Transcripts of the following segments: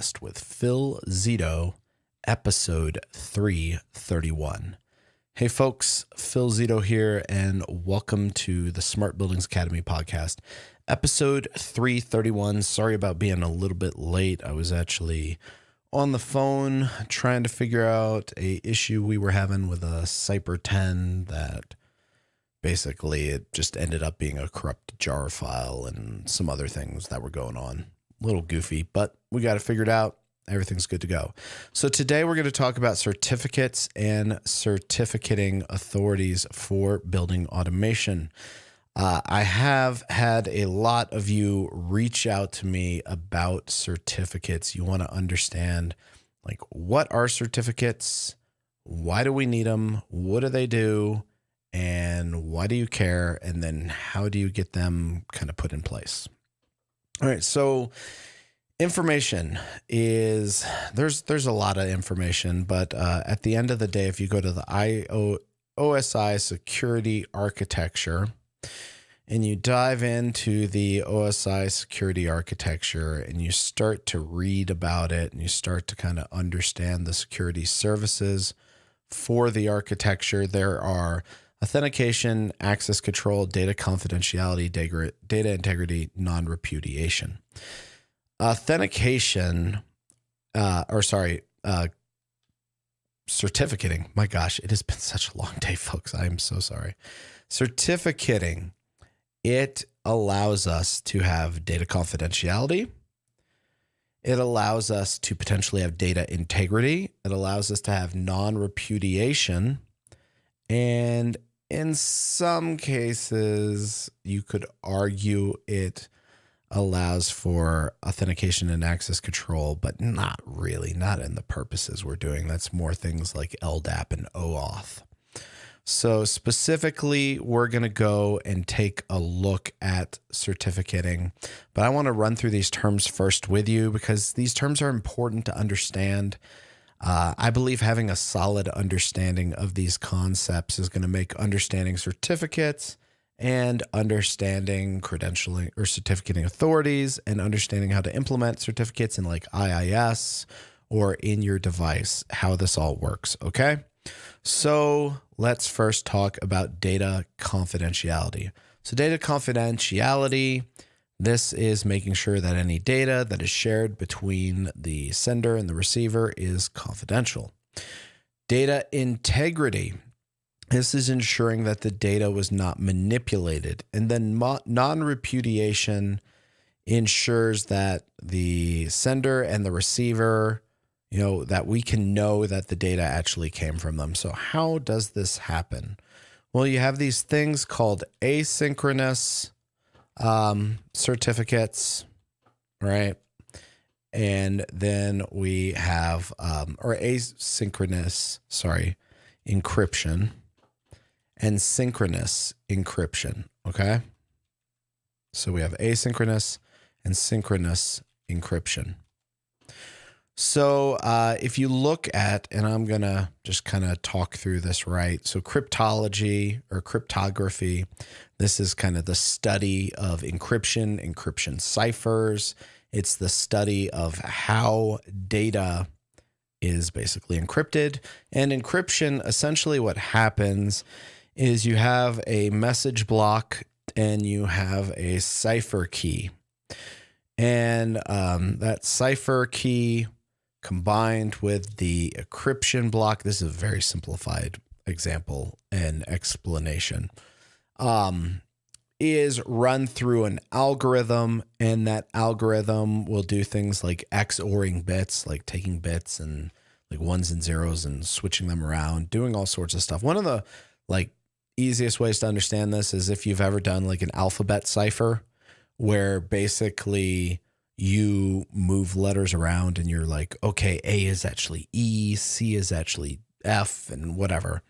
with Phil Zito, episode 331. Hey folks, Phil Zito here, and welcome to the Smart Buildings Academy podcast, episode 331. Sorry about being a little bit late. I was actually on the phone trying to figure out a issue we were having with a Cipher 10 that basically it just ended up being a corrupt jar file and some other things that were going on. A little goofy, but we got it figured out. Everything's good to go. So today we're going to talk about certificates and certificating authorities for building automation. I have had a lot of you reach out to me about certificates. You want to understand, like, what are certificates? Why do we need them? What do they do? And why do you care? And then how do you get them kind of put in place? All right. So information is, there's a lot of information, but at the end of the day, if you go to the OSI security architecture and you dive into the OSI security architecture and you start to read about it and you start to kind of understand the security services for the architecture, there are authentication, access control, data confidentiality, data integrity, non-repudiation. Authentication, certificating. My gosh, it has been such a long day, folks. I am so sorry. Certificating, it allows us to have data confidentiality. It allows us to potentially have data integrity. It allows us to have non-repudiation. And in some cases, you could argue it allows for authentication and access control, but not really, not in the purposes we're doing. That's more things like LDAP and OAuth. So specifically, we're going to go and take a look at certificating, but I want to run through these terms first with you because these terms are important to understand. I believe having a solid understanding of these concepts is going to make understanding certificates and understanding credentialing or certificating authorities and understanding how to implement certificates in like IIS or in your device, how this all works. Okay. So let's first talk about data confidentiality. So data confidentiality, this is making sure that any data that is shared between the sender and the receiver is confidential. Data integrity. This is ensuring that the data was not manipulated. And then non-repudiation ensures that the sender and the receiver, that we can know that the data actually came from them. So how does this happen? Well, you have these things called asynchronous certificates, right? And then we have, encryption and synchronous encryption, okay? So we have asynchronous and synchronous encryption. So if you look at, and I'm going to just kind of talk through this, right? So cryptology or cryptography, this is kind of the study of encryption ciphers. It's the study of how data is basically encrypted. And encryption, essentially what happens is you have a message block and you have a cipher key. And that cipher key combined with the encryption block, this is a very simplified example and explanation, is run through an algorithm, and that algorithm will do things like XORing bits, like taking bits and like ones and zeros and switching them around, doing all sorts of stuff. One of the easiest ways to understand this is if you've ever done like an alphabet cipher where basically you move letters around and you're like, okay, A is actually E, C is actually F, and whatever.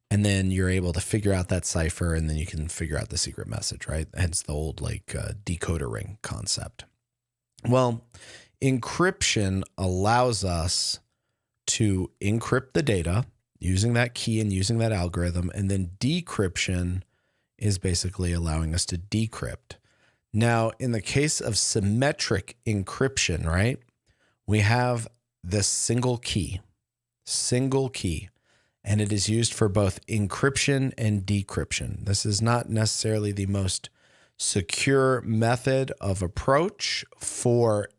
And then you're able to figure out that cipher, and then you can figure out the secret message, right? Hence the old decoder ring concept. Well, encryption allows us to encrypt the data using that key and using that algorithm, and then decryption is basically allowing us to decrypt. Now, in the case of symmetric encryption, right, we have this single key, and it is used for both encryption and decryption. This is not necessarily the most secure method of approach for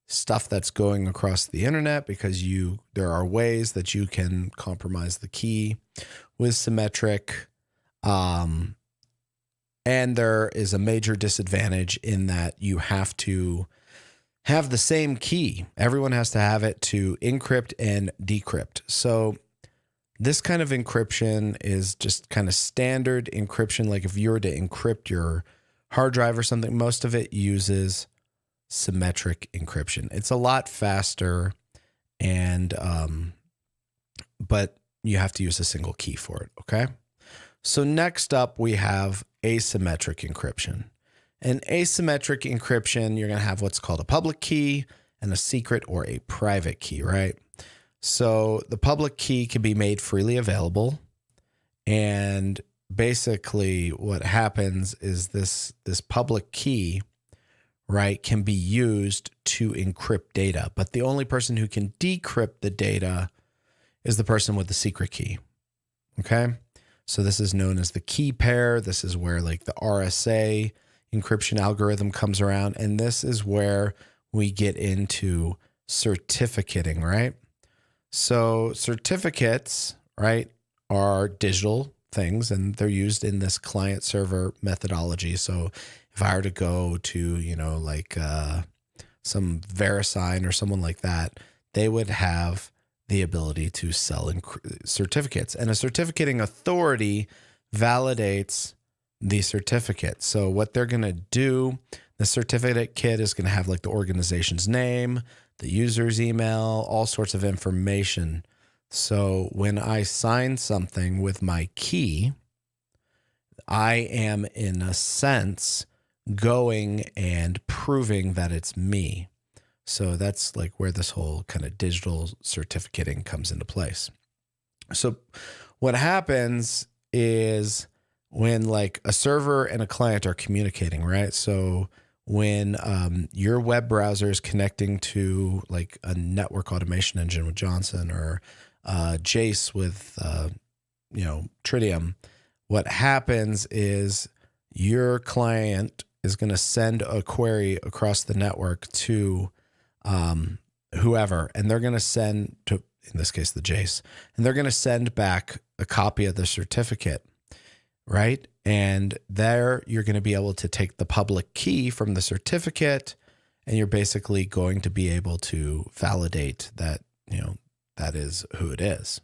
stuff that's going across the internet, because there are ways that you can compromise the key with symmetric. And there is a major disadvantage in that you have to have the same key. Everyone has to have it to encrypt and decrypt. So this kind of encryption is just kind of standard encryption. Like if you were to encrypt your hard drive or something, most of it uses symmetric encryption. It's a lot faster, and but you have to use a single key for it, okay? So next up, we have asymmetric encryption. In asymmetric encryption, you're going to have what's called a public key and a secret or a private key, right? So the public key can be made freely available, and basically what happens is this public key, right, can be used to encrypt data, but the only person who can decrypt the data is the person with the secret key, okay? So this is known as the key pair. This is where like the RSA encryption algorithm comes around, and this is where we get into certificating, right? So certificates, right, are digital things, and they're used in this client server methodology. So if I were to go to, like some VeriSign or someone like that, they would have the ability to sell certificates, and a certificating authority validates the certificate. So what they're going to do, the certificate kit is going to have like the organization's name, the user's email, all sorts of information. So when I sign something with my key, I am in a sense going and proving that it's me. So that's like where this whole kind of digital certificating comes into place. So what happens is when like a server and a client are communicating, right? So when your web browser is connecting to like a network automation engine with Johnson, or Jace with, Tritium, what happens is your client is going to send a query across the network to whoever, and they're going to send to, in this case, the Jace, and they're going to send back a copy of the certificate, right? And there you're going to be able to take the public key from the certificate, and you're basically going to be able to validate that, that is who it is.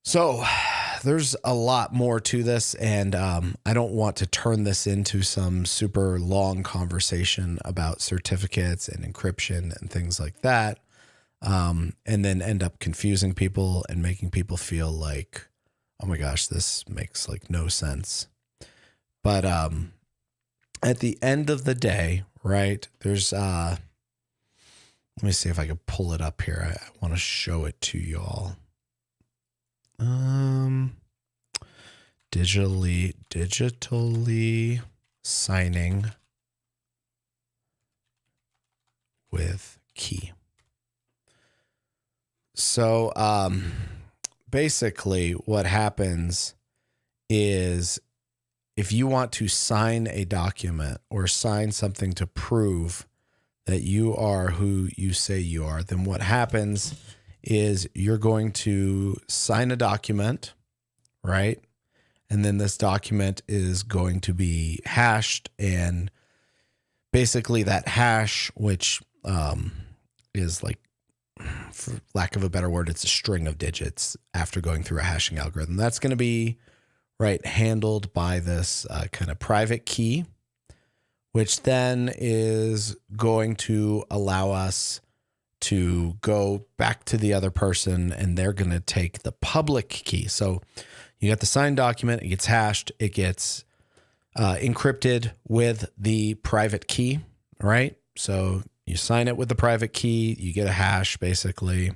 So there's a lot more to this, and I don't want to turn this into some super long conversation about certificates and encryption and things like that, and then end up confusing people and making people feel like, oh my gosh, this makes like no sense. But at the end of the day, right, there's, let me see if I can pull it up here. I want to show it to y'all. Digitally signing with key. So basically what happens is if you want to sign a document or sign something to prove that you are who you say you are, then what happens is you're going to sign a document, right? And then this document is going to be hashed, and basically that hash, which is like, for lack of a better word, it's a string of digits after going through a hashing algorithm. That's going to be, right, handled by this kind of private key, which then is going to allow us to go back to the other person, and they're going to take the public key. So you got the signed document, it gets hashed, it gets encrypted with the private key, right? So you sign it with the private key, you get a hash, basically,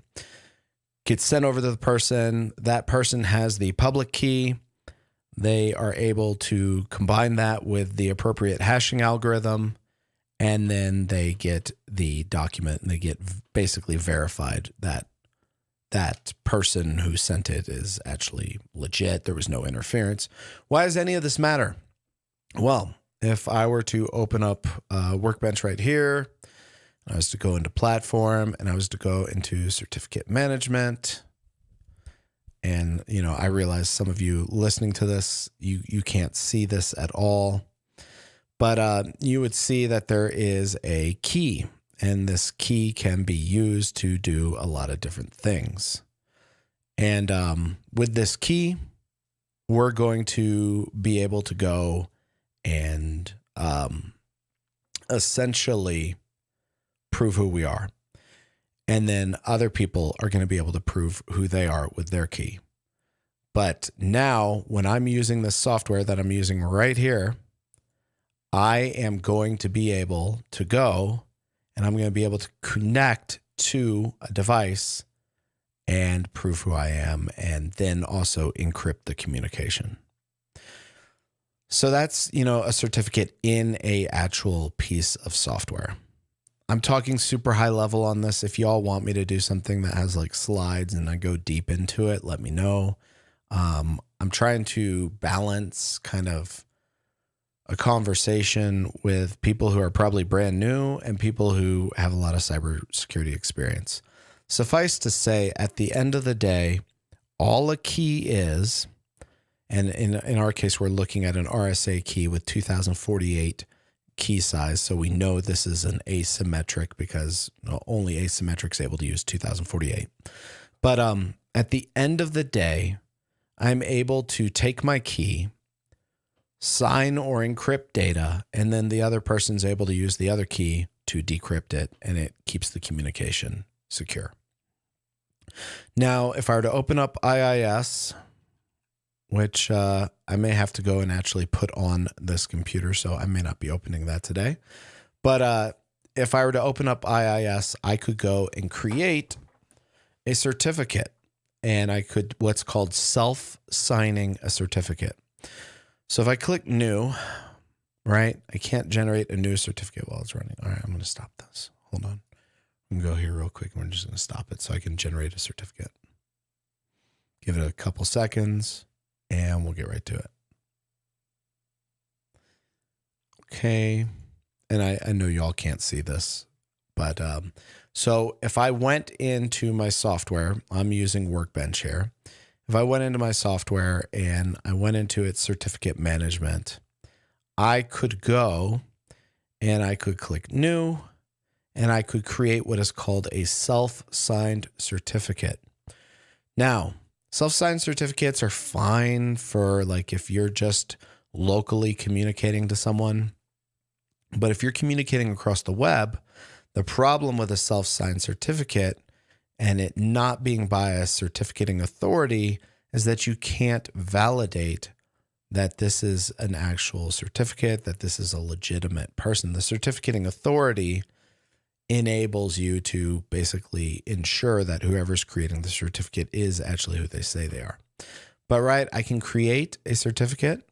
gets sent over to the person. That person has the public key. They are able to combine that with the appropriate hashing algorithm, And then they get the document and they get basically verified that that person who sent it is actually legit. There was no interference. Why does any of this matter? Well, if I were to open up Workbench right here, I was to go into platform and I was to go into certificate management. And, you know, I realize some of you listening to this, you can't see this at all. But you would see that there is a key, and this key can be used to do a lot of different things. And with this key, we're going to be able to go and essentially prove who we are. And then other people are going to be able to prove who they are with their key. But now when I'm using this software that I'm using right here, I am going to be able to go and I'm going to be able to connect to a device and prove who I am, and then also encrypt the communication. So that's, you know, a certificate in a actual piece of software. I'm talking super high level on this. If y'all want me to do something that has like slides and I go deep into it, let me know. I'm trying to balance kind of a conversation with people who are probably brand new and people who have a lot of cybersecurity experience. Suffice to say, at the end of the day, all a key is, and in our case, we're looking at an RSA key with 2048 key size. So we know this is an asymmetric because only asymmetric is able to use 2048. But at the end of the day, I'm able to take my key, sign or encrypt data, and then the other person's able to use the other key to decrypt it, and it keeps the communication secure. Now, if I were to open up IIS, which I may have to go and actually put on this computer, so I may not be opening that today. But if I were to open up IIS, I could go and create a certificate, and I could what's called self-signing a certificate. So if I click new, right, I can't generate a new certificate while it's running. All right, I'm going to stop this. Hold on. I'm going to go here real quick, and we're just going to stop it so I can generate a certificate. Give it a couple seconds, and we'll get right to it. Okay. And I know y'all can't see this, but so if I went into my software, I'm using Workbench here. If I went into my software and I went into its certificate management, I could go and I could click new and I could create what is called a self-signed certificate. Now, self-signed certificates are fine for like if you're just locally communicating to someone. But if you're communicating across the web, the problem with a self-signed certificate and it not being by a certificating authority is that you can't validate that this is an actual certificate, that this is a legitimate person. The certificating authority enables you to basically ensure that whoever's creating the certificate is actually who they say they are. But right, I can create a certificate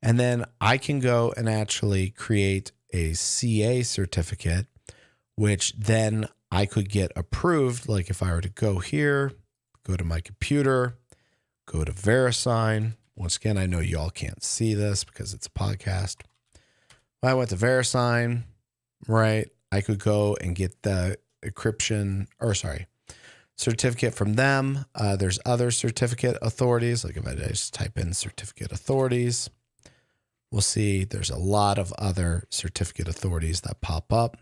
and then I can go and actually create a CA certificate, which then I could get approved. Like if I were to go here, go to my computer, go to VeriSign. Once again, I know y'all can't see this because it's a podcast. When I went to VeriSign, right, I could go and get the certificate from them. There's other certificate authorities. Like if I just type in certificate authorities, we'll see there's a lot of other certificate authorities that pop up.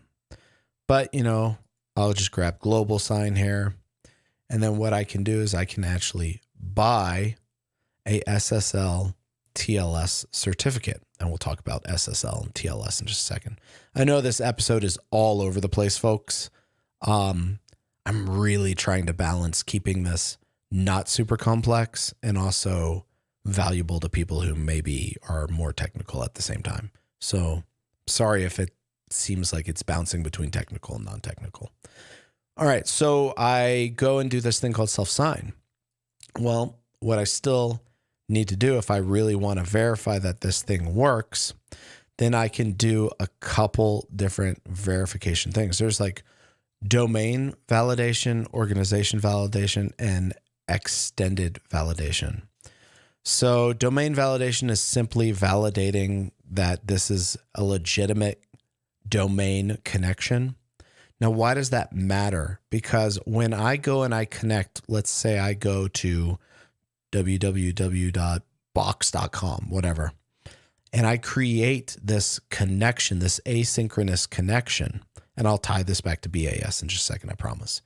But, you know, I'll just grab global sign here. And then what I can do is I can actually buy a Ssl Tls certificate. And we'll talk about SSL and TLS in just a second. I know this episode is all over the place, folks. I'm really trying to balance keeping this not super complex and also valuable to people who maybe are more technical at the same time. So sorry if it seems like it's bouncing between technical and non-technical. All right, so I go and do this thing called self-sign. Well, what I still need to do if I really want to verify that this thing works, then I can do a couple different verification things. There's like domain validation, organization validation, and extended validation. So domain validation is simply validating that this is a legitimate domain connection. Now, why does that matter? Because when I go and I connect, let's say I go to www.box.com, whatever, and I create this connection, this asynchronous connection, and I'll tie this back to BAS in just a second, I promise.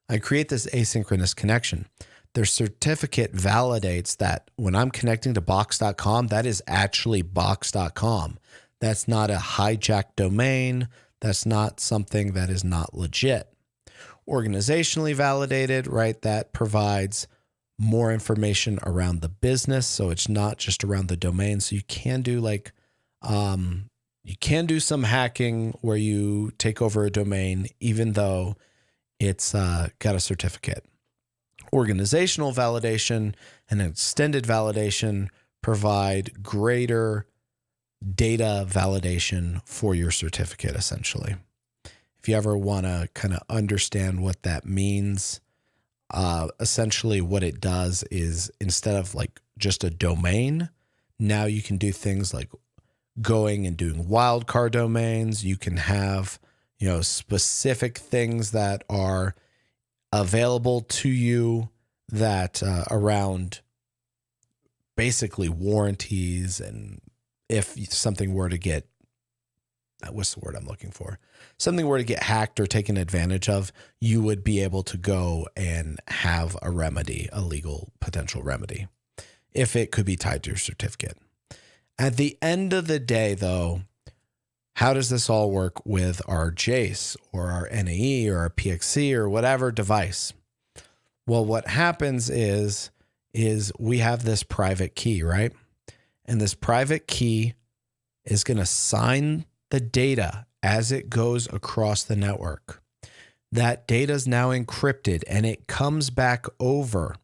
I create this asynchronous connection. Their certificate validates that when I'm connecting to box.com, that is actually box.com. That's not a hijacked domain. That's not something that is not legit. Organizationally validated, right? That provides more information around the business. So it's not just around the domain. So you can do like, you can do some hacking where you take over a domain, even though it's got a certificate. Organizational validation and extended validation provide greater data validation for your certificate, essentially. If you ever want to kind of understand what that means, essentially what it does is instead of like just a domain, now you can do things like going and doing wildcard domains. You can have, specific things that are available to you that around basically warranties, and if something were to get, what's the word I'm looking for? Something were to get hacked or taken advantage of, you would be able to go and have a remedy, a legal potential remedy, if it could be tied to your certificate. At the end of the day, though, how does this all work with our Jace or our NAE or our PXC or whatever device? Well, what happens is we have this private key, right? And this private key is going to sign the data as it goes across the network. That data is now encrypted and it comes back over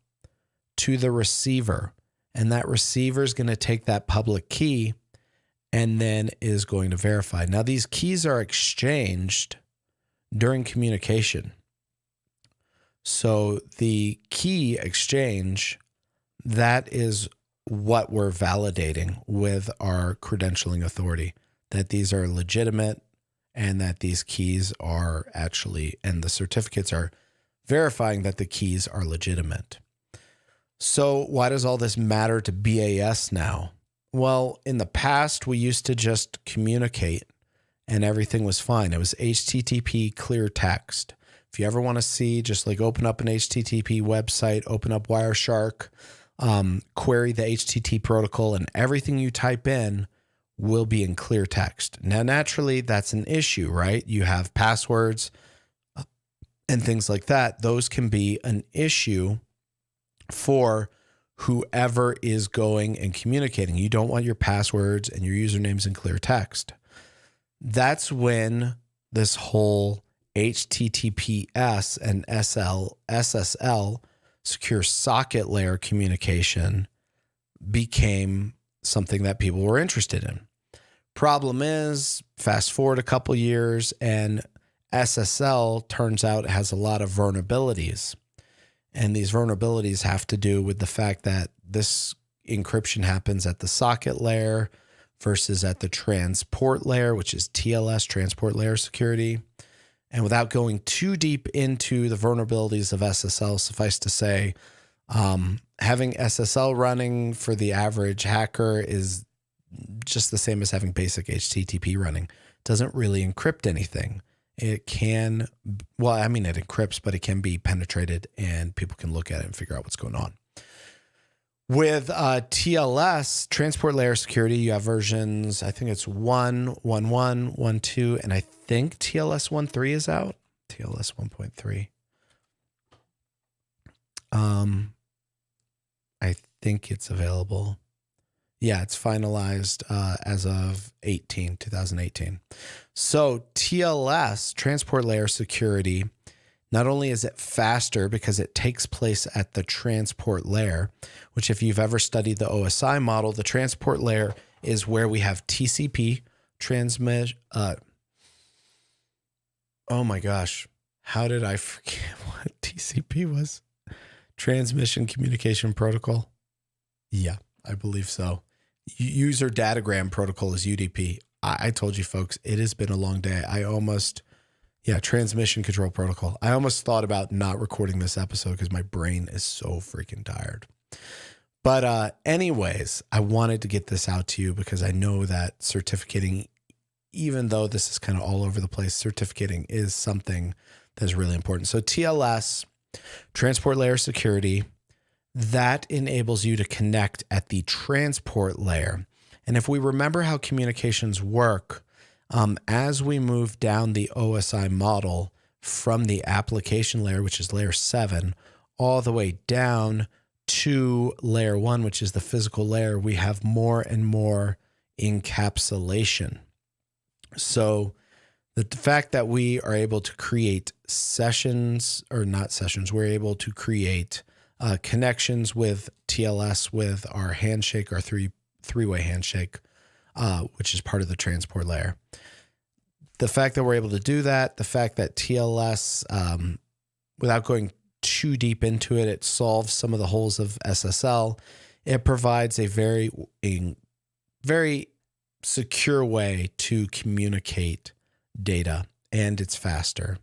to the receiver. And that receiver is going to take that public key and then is going to verify. Now, these keys are exchanged during communication. So the key exchange, that is what we're validating with our credentialing authority, that these are legitimate and that these keys are actually, and the certificates are verifying that the keys are legitimate. So why does all this matter to BAS now? Well, in the past, we used to just communicate and everything was fine. It was HTTP clear text. If you ever want to see, just like open up an HTTP website, open up Wireshark, query the HTTP protocol, and everything you type in will be in clear text. Now, naturally, that's an issue, right? You have passwords and things like that. Those can be an issue for whoever is going and communicating. You don't want your passwords and your usernames in clear text. That's when this whole HTTPS and SSL secure socket layer communication became something that people were interested in. Problem is, fast forward a couple years and SSL turns out it has a lot of vulnerabilities. And these vulnerabilities have to do with the fact that this encryption happens at the socket layer versus at the transport layer, which is TLS, transport layer security. And without going too deep into the vulnerabilities of SSL, suffice to say, having SSL running for the average hacker is just the same as having basic HTTP running. It doesn't really encrypt anything. It can, well, I mean, it encrypts, but it can be penetrated and people can look at it and figure out what's going on. With TLS, transport layer security, you have versions, I think it's 1.1, 1.2, and I think TLS 1.3 is out. TLS 1.3. I think it's available. Yeah, it's finalized as of 2018. So TLS, transport layer security, not only is it faster because it takes place at the transport layer, which if you've ever studied the OSI model, the transport layer is where we have TCP, Oh my gosh. How did I forget what TCP was? Transmission Communication Protocol. Yeah, I believe so. User Datagram Protocol is UDP. I told you folks, it has been a long day. Transmission Control Protocol. I almost thought about not recording this episode because my brain is so freaking tired. But anyways, I wanted to get this out to you because I know that certificating, even though this is kind of all over the place, certificating is something that's really important. So TLS, Transport Layer Security, that enables you to connect at the transport layer. And if we remember how communications work, as we move down the OSI model from the application layer, which is layer 7, all the way down to layer 1, which is the physical layer, we have more and more encapsulation. So the fact that we are able to create we're able to create connections with TLS with our handshake, our three-way handshake, which is part of the transport layer. The fact that we're able to do that, the fact that TLS, without going too deep into it, it solves some of the holes of SSL. It provides a very secure way to communicate data, and it's faster.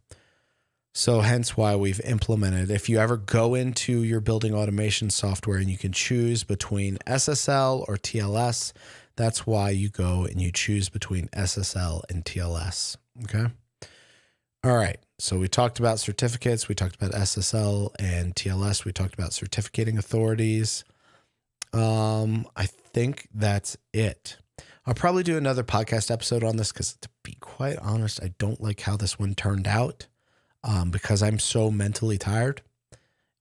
So hence why we've implemented, if you ever go into your building automation software and you can choose between SSL or TLS, that's why you go and you choose between SSL and TLS. Okay. All right. So we talked about certificates. We talked about SSL and TLS. We talked about certificating authorities. I think that's it. I'll probably do another podcast episode on this because, to be quite honest, I don't like how this one turned out because I'm so mentally tired.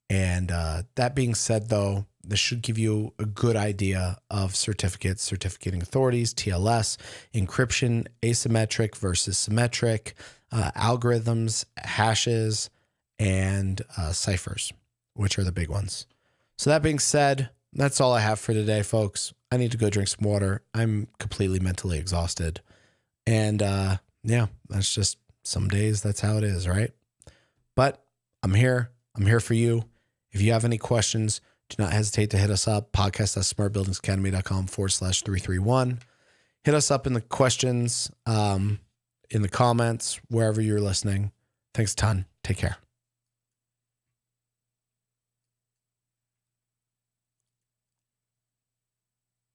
And that being said, though, this should give you a good idea of certificates, certificating authorities, TLS, encryption, asymmetric versus symmetric, algorithms, hashes, and ciphers, which are the big ones. So that being said, that's all I have for today, folks. I need to go drink some water. I'm completely mentally exhausted. And that's just some days. That's how it is, right? But I'm here. I'm here for you. If you have any questions, do not hesitate to hit us up, podcast@smartbuildingsacademy.com/331. Hit us up in the questions, in the comments, wherever you're listening. Thanks a ton. Take care.